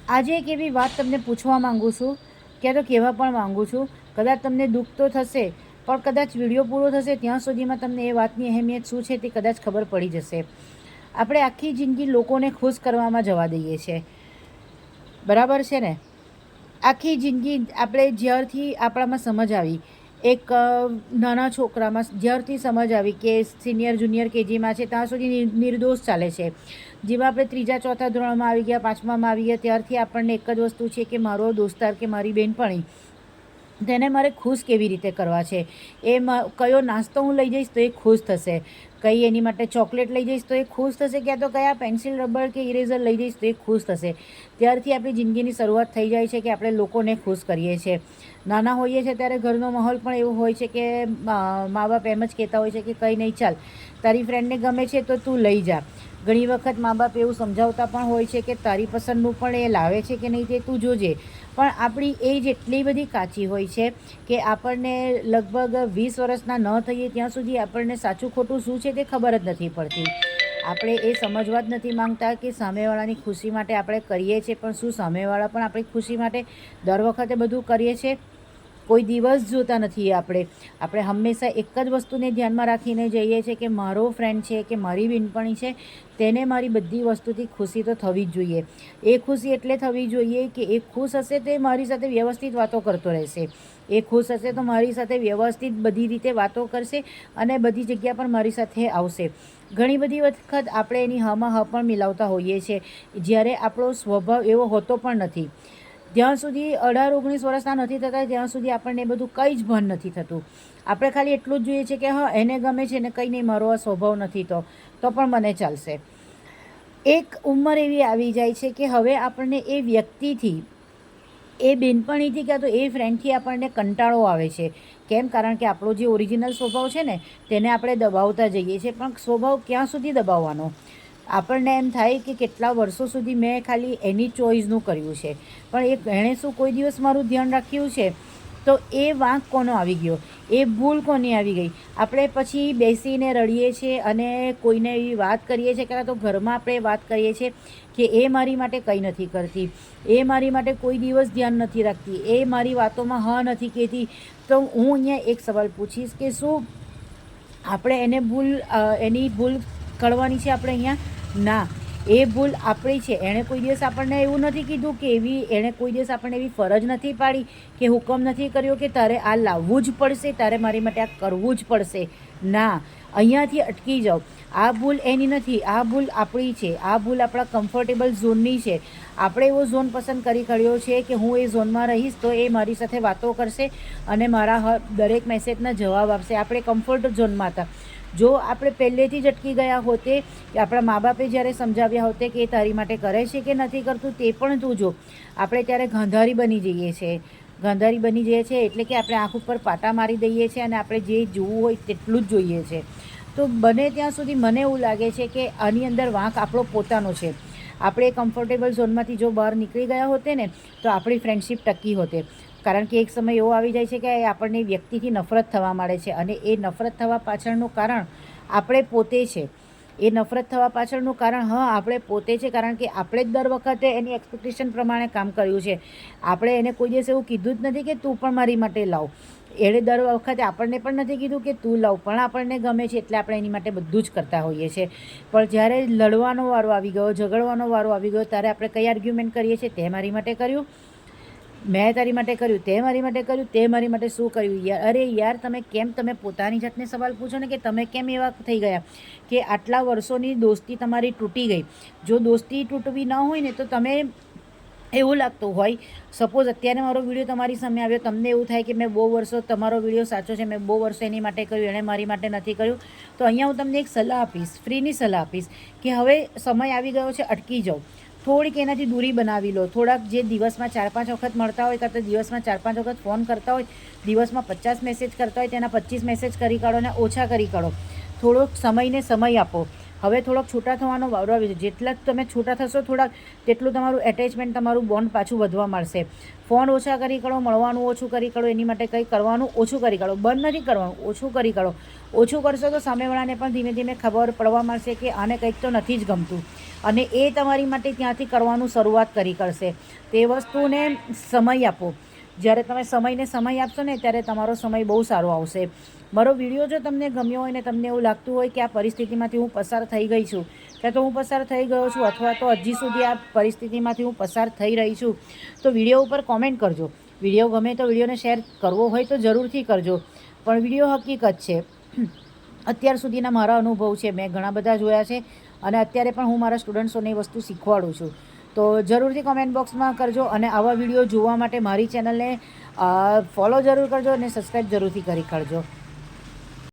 આજે એક એવી વાત તમને પૂછવા માગું છું, ક્યાં તો કહેવા પણ માગું છું. કદાચ તમને દુઃખ તો થશે, પણ કદાચ વિડીયો પૂરો થશે ત્યાં સુધીમાં તમને એ વાતની અહેમિયત શું છે તે કદાચ ખબર પડી જશે. આપણે આખી જિંદગી લોકોને ખુશ કરવામાં જવા દઈએ છીએ, બરાબર છે ને? આખી જિંદગી આપણે જ્યારથી આપણામાં સમજ આવી, એક નાના છોકરામાં જ્યારથી સમજ આવી કે સિનિયર જુનિયર કેજીમાં છે ત્યાં સુધી નિર્દોષ ચાલે છે. જેવા આપણે ત્રીજા ચોથા ધોરણમાં આવી ગયા, પાંચમામાં આવી ગયા, ત્યારથી આપણને એક જ વસ્તુ છે કે મારો દોસ્તાર કે મારી બહેનપણી, તેને મારે ખુશ કેવી રીતે કરવા છે. કયો નાસ્તો હું લઈ જઈશ તો એ ખુશ થશે, કઈ એની માટે ચોકલેટ લઈ જઈશ તો એ ખુશ થશે, ક્યાં તો કયા પેન્સિલ રબર કે ઇરેઝર લઈ જઈશ તો એ ખુશ થશે. ત્યારથી આપણી જિંદગીની શરૂઆત થઈ જાય છે કે આપણે લોકોને ખુશ કરીએ છીએ. નાના હોઈએ છીએ ત્યારે ઘરનો માહોલ પણ એવો હોય છે કે મા બાપ એમ જ કહેતા હોય છે કે કંઈ નહીં, ચાલ તારી ફ્રેન્ડને ગમે છે તો તું લઈ જા. ઘણી વખત મા બાપ એવું સમજાવતા પણ હોય છે કે તારી પસંદનું પણ એ લાવે છે કે નહીં તે તું જોજે. પણ આપણી એજ એટલી બધી કાચી હોય છે કે આપણને લગભગ 20 વર્ષના ન થઈએ ત્યાં સુધી આપણને સાચું ખોટું શું છે તે ખબર જ નથી પડતી. આપણે એ સમજવા જ નથી માંગતા કે સામેવાળાની ખુશી માટે આપણે કરીએ છીએ, પણ શું સામેવાળા પણ આપણી ખુશી માટે દર વખતે બધું કરીએ છીએ? કોઈ દિવસ જોતા નથી. આપણે હંમેશા એક જ વસ્તુને ધ્યાનમાં રાખીને જઈએ છીએ કે મારો ફ્રેન્ડ છે કે મારી બહેનપણી છે, તેને મારી બધી વસ્તુથી ખુશી તો થવી જ જોઈએ. એ ખુશી એટલે થવી જોઈએ કે એ ખુશ હશે તો એ મારી સાથે વ્યવસ્થિત વાતો કરતો રહેશે, એ ખુશ હશે તો મારી સાથે વ્યવસ્થિત બધી રીતે વાતો કરશે અને બધી જગ્યા પર મારી સાથે આવશે. ઘણી બધી વખત આપણે એની હામાં હા પણ મિલાવતા હોઈએ છીએ, જ્યારે આપણો સ્વભાવ એવો હોતો પણ નથી. જ્યાં સુધી 18-19 વર્ષના નથી થતા ત્યાં સુધી આપણને એ બધું કંઈ જ ભાન નથી થતું. આપણે ખાલી એટલું જ જોઈએ છે કે હા એને ગમે છે ને, કંઈ નહીં, મારો આ સ્વભાવ નથી તો પણ મને ચાલશે. એક ઉંમર એવી આવી જાય છે કે હવે આપણને એ વ્યક્તિથી, એ બહેનપણીથી ક્યાં તો એ ફ્રેન્ડથી આપણને કંટાળો આવે છે. કેમ? કારણ કે આપણો જે ઓરિજિનલ સ્વભાવ છે ને તેને આપણે દબાવતા જઈએ છીએ. પણ સ્વભાવ ક્યાં સુધી દબાવવાનો? આપણને એમ થાય કે કેટલા વર્ષો સુધી મેં ખાલી એની ચોઈસનું કર્યું છે, પણ એણે શું કોઈ દિવસ મારું ધ્યાન રાખ્યું છે? તો એ વાંક કોનો આવી ગયો? એ ભૂલ કોની આવી ગઈ? આપણે પછી બેસીને રડીએ છીએ અને કોઈને એવી વાત કરીએ છીએ, કાં તો ઘરમાં આપણે વાત કરીએ છીએ કે એ મારી માટે કંઈ નથી કરતી, એ મારી માટે કોઈ દિવસ ધ્યાન નથી રાખતી, એ મારી વાતોમાં હા નથી કહેતી. તો હું અહીંયા એક સવાલ પૂછીશ કે શું આપણે એની ભૂલ કરવાની છે આપણે અહીંયા? ના, એ ભૂલ આપણી છે. એણે કોઈ દિવસ આપણને એવું નથી કીધું કે એણે કોઈ દિવસ આપણને એવી ફરજ નથી પાડી કે હુકમ નથી કર્યો કે તારે આ લાવવું જ પડશે, તારે મારી માટે આ કરવું જ પડશે. ના, અહીંયાથી અટકી જાઓ. આ ભૂલ એની નથી, આ ભૂલ આપણી છે. આ ભૂલ આપણા કમ્ફર્ટેબલ ઝોનની છે. આપણે એવો ઝોન પસંદ કરી કાઢ્યો છે કે હું એ ઝોનમાં રહીશ તો એ મારી સાથે વાતો કરશે અને મારા દરેક મેસેજના જવાબ આપશે. આપણે કમ્ફર્ટ ઝોનમાં હતા. જો આપણે પહેલેથી જ અટકી ગયા હોતે, આપણા મા બાપે જ્યારે સમજાવ્યા હોતે કે એ તારી માટે કરે છે કે નથી કરતું તે પણ તું જો, આપણે ત્યારે ગાંધારી બની જઈએ છીએ. ગાંધારી બની જઈએ છીએ એટલે કે આપણે આંખ ઉપર પાટા મારી દઈએ છીએ અને આપણે જે જોવું હોય તેટલું જ જોઈએ છે. તો બને ત્યાં સુધી મને એવું લાગે છે કે આની અંદર વાંક આપણો પોતાનો છે. આપણે કમ્ફર્ટેબલ ઝોનમાંથી જો બહાર નીકળી ગયા હોતે ને તો આપણી ફ્રેન્ડશિપ ટકી હોતે. કારણ કે એક સમય એવો આવી જાય છે કે આપણને વ્યક્તિથી નફરત થવા માંડે છે અને એ નફરત થવા પાછળનું કારણ આપણે પોતે છે. એ નફરત થવા પાછળનું કારણ આપણે પોતે છે, કારણ કે આપણે જ દર વખતે એની એક્સપેક્ટેશન પ્રમાણે કામ કર્યું છે. આપણે એને કોઈ દિવસ એવું કીધું જ નથી કે તું પણ મારી માટે લાવ. એણે દર વખતે આપણને પણ નથી કીધું કે તું લાવ, પણ આપણને ગમે છે એટલે આપણે એની માટે બધું જ કરતા હોઈએ છીએ. પણ જ્યારે લડવાનો વારો આવી ગયો, ઝઘડવાનો વારો આવી ગયો, ત્યારે આપણે કઈ આર્ગ્યુમેન્ટ કરીએ છીએ? તે મારી માટે કર્યું, મેં તારી માટે કર્યું, તે મારી માટે કર્યું, તે મારી માટે શું કર્યું? યાર, અરે યાર, તમે પોતાની જાતને સવાલ પૂછો ને કે તમે કેમ એવા થઈ ગયા કે આટલા વર્ષોની દોસ્તી તમારી તૂટી ગઈ. જો દોસ્તી તૂટવી ન હોય ને તો તમે એવું લાગતું હોય, સપોઝ અત્યારે મારો વિડીયો તમારી સામે આવ્યો, તમને એવું થાય કે મેં બહુ વર્ષો, તમારો વિડીયો સાચો છે, મેં બહુ વર્ષો એની માટે કર્યું, એણે મારી માટે નથી કર્યું, તો અહીંયા હું તમને એક સલાહ આપીશ, ફ્રીની સલાહ આપીશ કે હવે સમય આવી ગયો છે, અટકી જાઓ. થોડીક એનાથી દૂરી બનાવી લો. થોડાક જે દિવસમાં 4-5 વખત મળતા હોય, કાં તો દિવસમાં 4-5 વખત ફોન કરતા હોય, દિવસમાં 50 મેસેજ કરતા હોય તેના 25 મેસેજ કરી કાઢો અને ઓછા કરી કાઢો. થોડોક સમયને સમય આપો. હવે થોડોક છૂટા થવાનો વારો આવ્યો છે. જેટલા તમે છૂટા થશો થોડાક, તેટલું તમારું એટેચમેન્ટ, તમારું બોન્ડ પાછું વધવા માંડશે. ફોન ઓછા કરી કાઢો, મળવાનું ઓછું કરી કાઢો, એની માટે કંઈ કરવાનું ઓછું કરી કાઢો. બંધ નથી કરવાનું, ઓછું કરી કાઢો. ઓછું કરશો તો સામેવાળાને પણ ધીમે ધીમે ખબર પડવા માંડશે કે આને કંઈક તો નથી જ ગમતું, અને એ તમારી માટે ત્યાંથી કરવાનું શરૂઆત કરશે. તે વસ્તુને સમય આપો. જ્યારે તમે સમયને સમય આપશો ને, ત્યારે તમારો સમય બહુ સારો આવશે. મારો વિડીયો જો તમને ગમ્યો હોય ને તમને એવું લાગતું હોય કે આ પરિસ્થિતિમાંથી હું પસાર થઈ ગઈ છું, ક્યાં તો હું પસાર થઈ ગયો છું, અથવા તો હજી સુધી આ પરિસ્થિતિમાંથી હું પસાર થઈ રહી છું, તો વિડીયો ઉપર કોમેન્ટ કરજો. વિડીયો ગમે તો વિડીયોને શેર કરવો હોય તો જરૂરથી કરજો. પણ વિડીયો હકીકત છે, અત્યાર સુધીના મારા અનુભવ છે, મેં ઘણા બધા જોયા છે, અને અત્યારે પણ હું મારા સ્ટુડન્ટ્સોને એ વસ્તુ શીખવાડું છું. તો જરૂરથી કોમેન્ટ બોક્સમાં કરજો, અને આવા વિડીયો જોવા માટે મારી ચેનલને ફોલો જરૂર કરજો અને સબસ્ક્રાઈબ જરૂરથી કરી કરજો.